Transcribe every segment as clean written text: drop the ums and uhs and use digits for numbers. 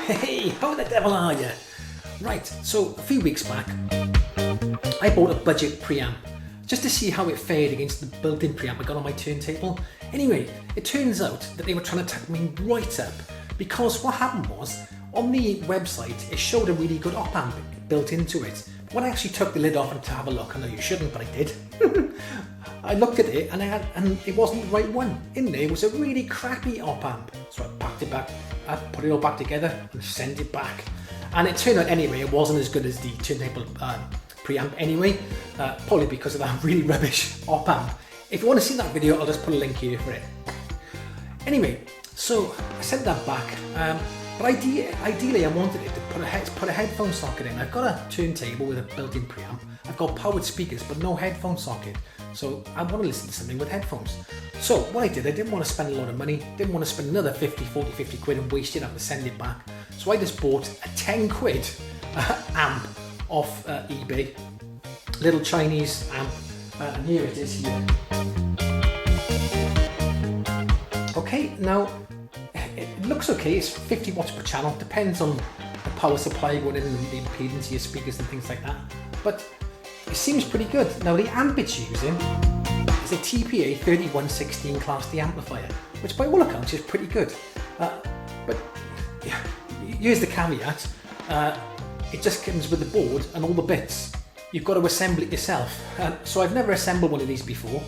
Hey, how the devil are you? Right, so a few weeks back, I bought a budget preamp just to see how it fared against the built-in preamp I got on my turntable. Anyway, it turns out that they were trying to tuck me right up because what happened was, on the website, it showed a really good op amp built into it. When I actually took the lid off and to have a look, I know you shouldn't, but I did. I looked at it and it wasn't the right one. In there was a really crappy op amp. So I packed it back, I put it all back together and sent it back. And it turned out anyway, it wasn't as good as the turntable preamp anyway, probably because of that really rubbish op amp. If you want to see that video, I'll just put a link here for it. Anyway, so I sent that back. But ideally I wanted it to put a headphone socket in. I've got a turntable with a built-in preamp. I've got powered speakers but no headphone socket. So I want to listen to something with headphones. So what I did, I didn't want to spend a lot of money, didn't want to spend another 50 quid and waste it up to send it back. So I just bought a 10 quid amp off eBay. Little Chinese amp, and here it is here. Okay, now it looks okay, it's 50 watts per channel, depends on the power supply going in and the impedance of your speakers and things like that, but it seems pretty good. Now the amp it's using is a TPA3116D2 Class D amplifier, which by all accounts is pretty good, but here's the caveat, it just comes with the board and all the bits. You've got to assemble it yourself, so I've never assembled one of these before.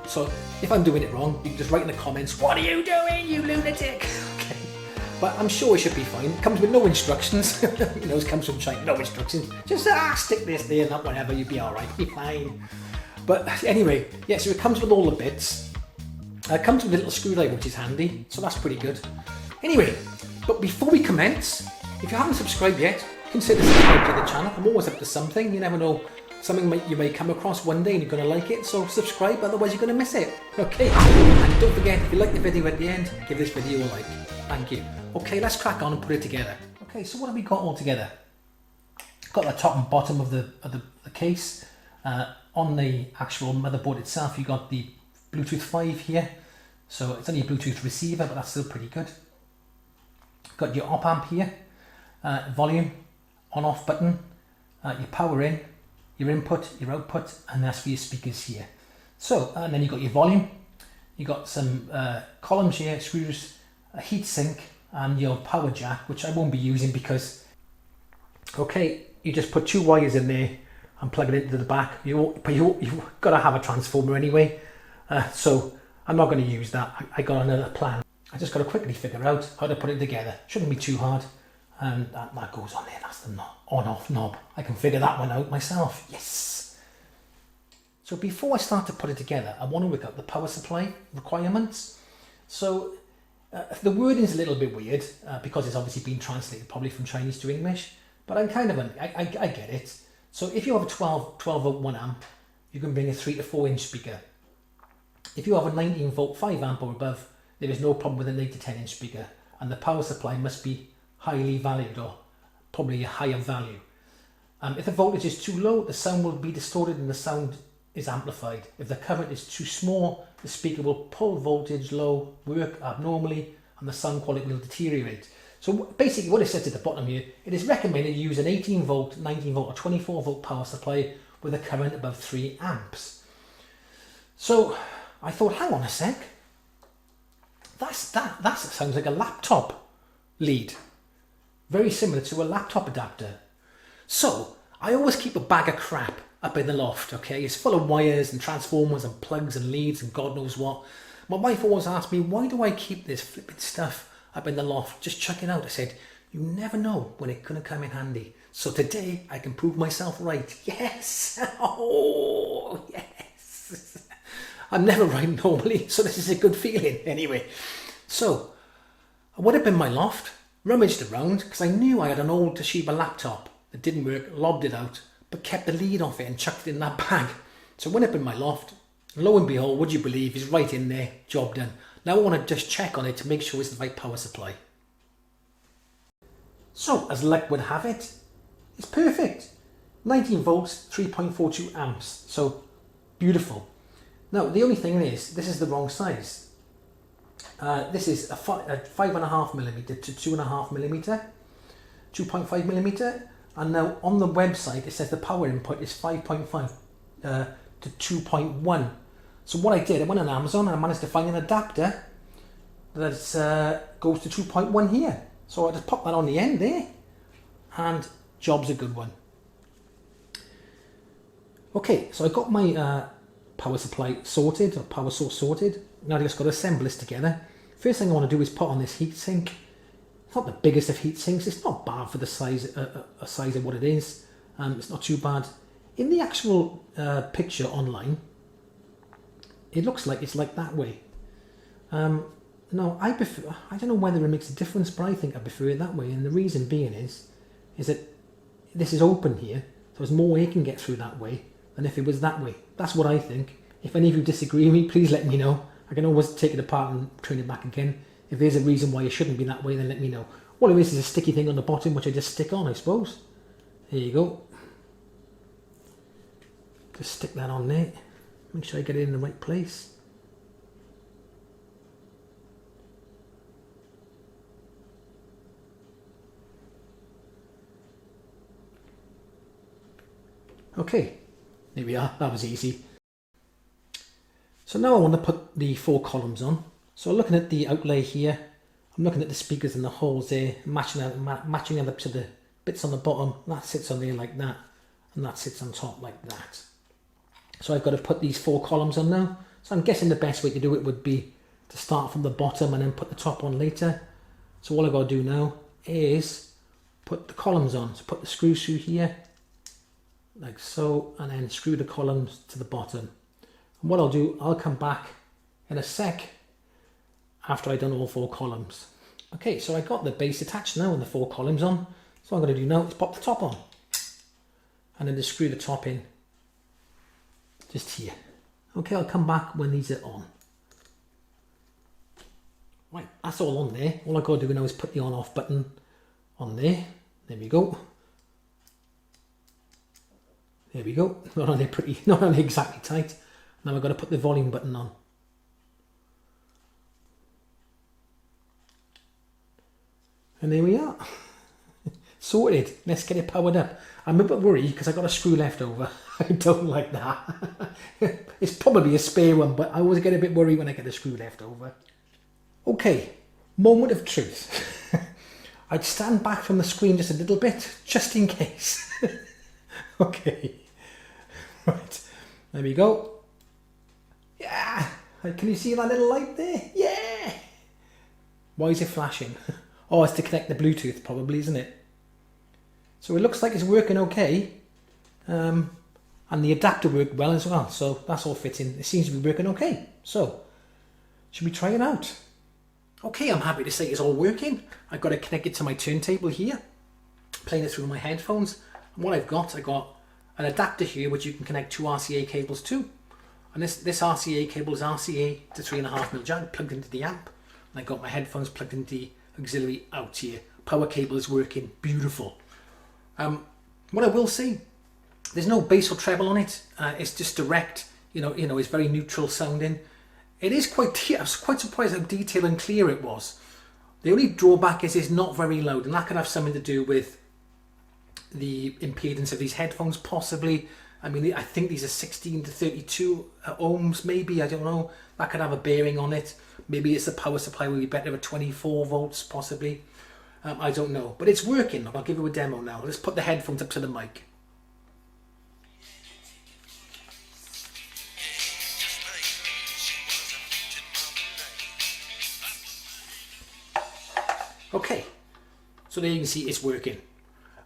So if I'm doing it wrong, you can just write in the comments, "What are you doing, you lunatic?" Okay. But I'm sure it should be fine. It comes with no instructions. You know, it comes from China, no instructions. Just stick this there and that, whatever, you'll be alright, be fine. But anyway, yeah, so it comes with all the bits. It comes with a little screwdriver, which is handy, so that's pretty good. Anyway, but before we commence, if you haven't subscribed yet, consider subscribing to the channel. I'm always up to something, you never know. Something you may come across one day and you're going to like it, so subscribe, otherwise you're going to miss it. Okay, and don't forget, if you like the video at the end, give this video a like. Thank you. Okay, let's crack on and put it together. Okay, so what have we got all together? Got the top and bottom of the case. On the actual motherboard itself, you got the Bluetooth 5 here. So it's only a Bluetooth receiver, but that's still pretty good. Got your op amp here, volume, on-off button, your power in, your input, your output, and that's for your speakers here. So, and then you've got your volume, you've got some columns here, screws, a heat sink, and your power jack, which I won't be using because, okay, you just put two wires in there and plug it into the back. But you've got to have a transformer anyway, so I'm not going to use that. I got another plan. I just got to quickly figure out how to put it together. Shouldn't be too hard. And that goes on there, that's the on-off knob. I can figure that one out myself, yes! So before I start to put it together, I want to work out the power supply requirements. So the wording's a little bit weird, because it's obviously been translated probably from Chinese to English, but I get it. So if you have a 12 volt 1 amp, you can bring a 3 to 4 inch speaker. If you have a 19 volt 5 amp or above, there is no problem with an 8 to 10 inch speaker, and the power supply must be highly valued, or probably a higher value. If the voltage is too low, the sound will be distorted and the sound is amplified. If the current is too small, the speaker will pull voltage low, work abnormally, and the sound quality will deteriorate. So basically what it says at the bottom here, it is recommended to use an 18 volt, 19 volt or 24 volt power supply with a current above 3 amps. So I thought, hang on a sec, that sounds like a laptop lead. Very similar to a laptop adapter. So I always keep a bag of crap up in the loft, okay? It's full of wires and transformers and plugs and leads and God knows what. My wife always asked me, why do I keep this flipping stuff up in the loft? Just chuck it out. I said, you never know when it's going to come in handy. So today I can prove myself right. Yes! Oh, yes! I'm never right normally, so this is a good feeling. Anyway, so I went up in my loft, rummaged around because I knew I had an old Toshiba laptop that didn't work, lobbed it out, but kept the lead off it and chucked it in that bag. So I went up in my loft, lo and behold, would you believe, he's right in there, job done. Now I want to just check on it to make sure it's the right power supply. So, as luck would have it, it's perfect. 19 volts, 3.42 amps, so beautiful. Now, the only thing is, this is the wrong size. This is a 5.5mm to 2.5mm, 2.5mm, and now on the website it says the power input is 5.5 to 2.1. So what I did, I went on Amazon and I managed to find an adapter that goes to 2.1 here. So I just pop that on the end there, and job's a good one. Okay, so I got my power supply sorted, or power source sorted. Now I just got to assemble this together. First thing I want to do is put on this heatsink. It's not the biggest of heat sinks. It's not bad for the size of what it is. It's not too bad. In the actual picture online, it looks like it's like that way. No, I don't know whether it makes a difference, but I think I prefer it that way. And the reason being is that this is open here, so there's more air can get through that way than if it was that way. That's what I think. If any of you disagree with me, please let me know. I can always take it apart and turn it back again. If there's a reason why it shouldn't be that way, then let me know. All it is a sticky thing on the bottom, which I just stick on, I suppose. There you go. Just stick that on there. Make sure I get it in the right place. Okay, there we are. That was easy. So now I want to put the 4 columns on. So looking at the outlay here, I'm looking at the speakers and the holes there, matching them up to the bits on the bottom. That sits on there like that, and that sits on top like that. So I've got to put these 4 columns on now. So I'm guessing the best way to do it would be to start from the bottom and then put the top on later. So all I've got to do now is put the columns on. So put the screws through here, like so, and then screw the columns to the bottom. And what I'll do, I'll come back in a sec after I've done all 4 columns. Okay, so I got the base attached now and the 4 columns on. So what I'm going to do now is pop the top on, and then just screw the top in just here. Okay, I'll come back when these are on. Right, that's all on there. All I've got to do now is put the on off button on there. There we go. There we go. Not on there not on there exactly tight. Now I've got to put the volume button on. And there we are. Sorted. Let's get it powered up. I'm a bit worried because I got a screw left over. I don't like that. It's probably a spare one, but I always get a bit worried when I get a screw left over. Okay, moment of truth. I'd stand back from the screen just a little bit, just in case. Okay. Right, there we go. Yeah! Can you see that little light there? Yeah! Why is it flashing? Oh, it's to connect the Bluetooth probably, isn't it? So it looks like it's working okay. And the adapter worked well as well, so that's all fitting. It seems to be working okay. So, should we try it out? Okay, I'm happy to say it's all working. I've got it connected to my turntable here, playing it through my headphones. And what I got an adapter here which you can connect 2 RCA cables to. And this RCA cable is RCA to 3.5mm jack plugged into the amp. And I got my headphones plugged into the auxiliary out here. Power cable is working beautiful. What I will say, there's no bass or treble on it. It's just direct. You know, it's very neutral sounding. It is quite. I was quite surprised how detailed and clear it was. The only drawback is it's not very loud, and that could have something to do with the impedance of these headphones, possibly. I mean, I think these are 16 to 32 ohms, maybe. I don't know. That could have a bearing on it. Maybe it's the power supply will be better at 24 volts, possibly. I don't know, but it's working. I'll give you a demo now. Let's put the headphones up to the mic. Okay, so there you can see it's working.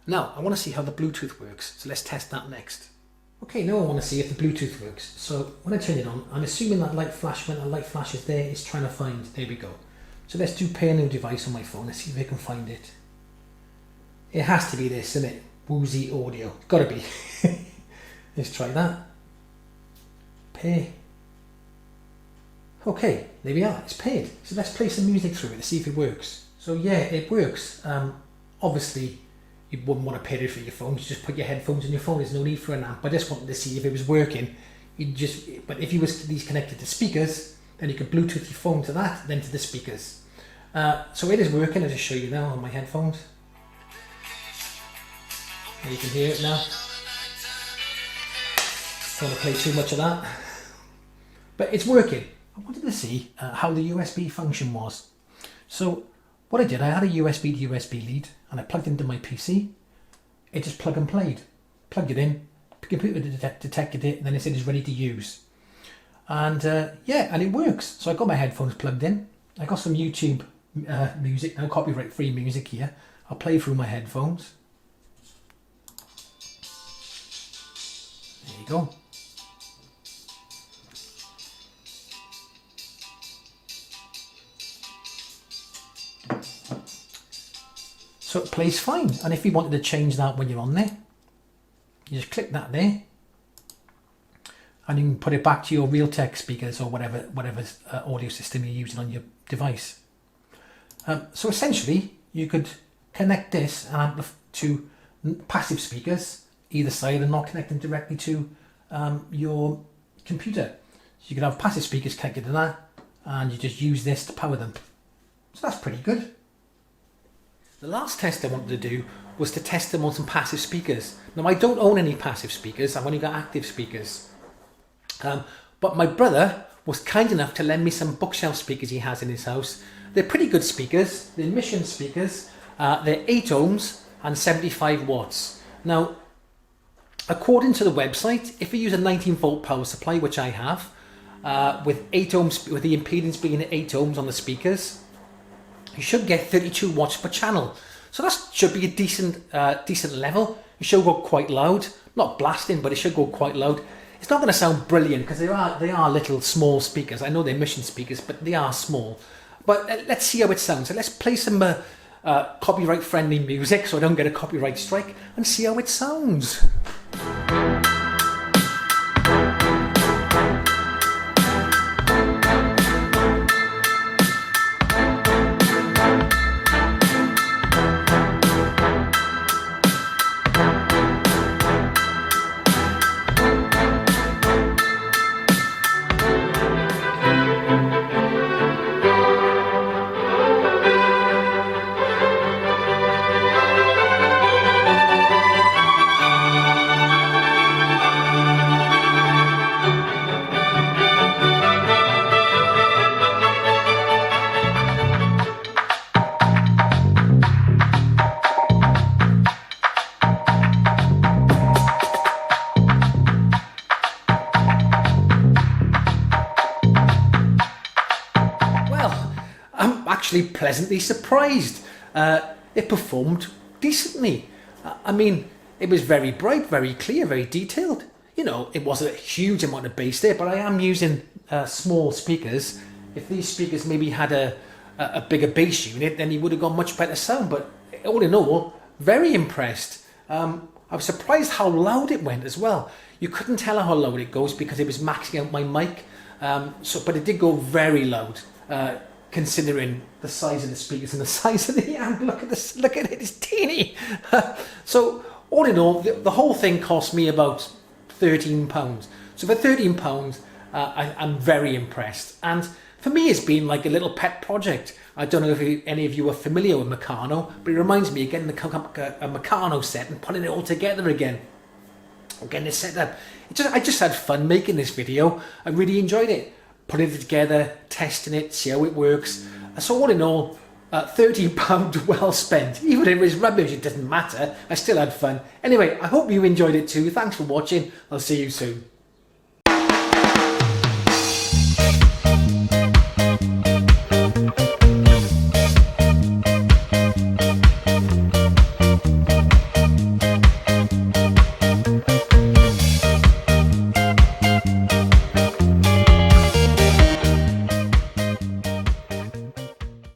Now, I want to see how the Bluetooth works, so let's test that next. Okay, now I want to see if the Bluetooth works. So when I turn it on, I'm assuming that light flash, when the light flash is there, it's trying to find, there we go. So let's do pair new device on my phone. Let's see if I can find it. It has to be this, isn't it? Woozy audio. Gotta be. Let's try that. Pair. Okay, there we are. It's paired. So let's play some music through it to see if it works. So yeah, it works. Obviously, you wouldn't want to pair it for your phone. You just put your headphones in your phone. There's no need for an amp. I just wanted to see if it was working. But if you was these connected to speakers, then you can Bluetooth your phone to that, then to the speakers. So it is working. I'll just show you now on my headphones. You can hear it now. Don't want to play too much of that, but it's working. I wanted to see how the USB function was. So what I did, I had a USB to USB lead and I plugged into my PC. It just plug and played. Plugged it in, the computer detected it, and then it said it's ready to use. And yeah, and it works. So I got my headphones plugged in. I got some YouTube music now, copyright free music here. I'll play through my headphones. There you go. So it plays fine. And if you wanted to change that when you're on there, you just click that there, and you can put it back to your Realtek speakers or whatever audio system you're using on your device. So essentially, you could connect this to passive speakers either side and not connect them directly to your computer. So you could have passive speakers connected to that, and you just use this to power them. So that's pretty good. The last test I wanted to do was to test them on some passive speakers. Now I don't own any passive speakers, I've only got active speakers. But my brother was kind enough to lend me some bookshelf speakers he has in his house. They're pretty good speakers, they're Mission speakers, they're 8 ohms and 75 watts. Now, according to the website, if you use a 19 volt power supply, which I have, with 8 ohms, with the impedance being 8 ohms on the speakers, you should get 32 watts per channel. So that should be a decent level. It should go quite loud, not blasting, but it should go quite loud. It's not going to sound brilliant because they are little small speakers. I know they're Mission speakers, but they are small. But let's see how it sounds. So let's play some copyright friendly music so I don't get a copyright strike, and see how it sounds. Actually pleasantly surprised. It performed decently. I mean, it was very bright, very clear, very detailed. You know, it wasn't a huge amount of bass there, but I am using small speakers. If these speakers maybe had a bigger bass unit, then you would have got much better sound. But all in all, very impressed. I was surprised how loud it went as well. You couldn't tell how loud it goes because it was maxing out my mic. But it did go very loud. Considering the size of the speakers and the size of the amp. Look at this, look at it, it's teeny. So all in all, the whole thing cost me about £13. So for £13, I'm very impressed. And for me, it's been like a little pet project. I don't know if any of you are familiar with Meccano, but it reminds me of getting a Meccano set and putting it all together again. Getting it set up. I just had fun making this video. I really enjoyed it. Putting it together, testing it, see how it works. So all in all, £13 well spent. Even if it was rubbish, it doesn't matter. I still had fun. Anyway, I hope you enjoyed it too. Thanks for watching. I'll see you soon.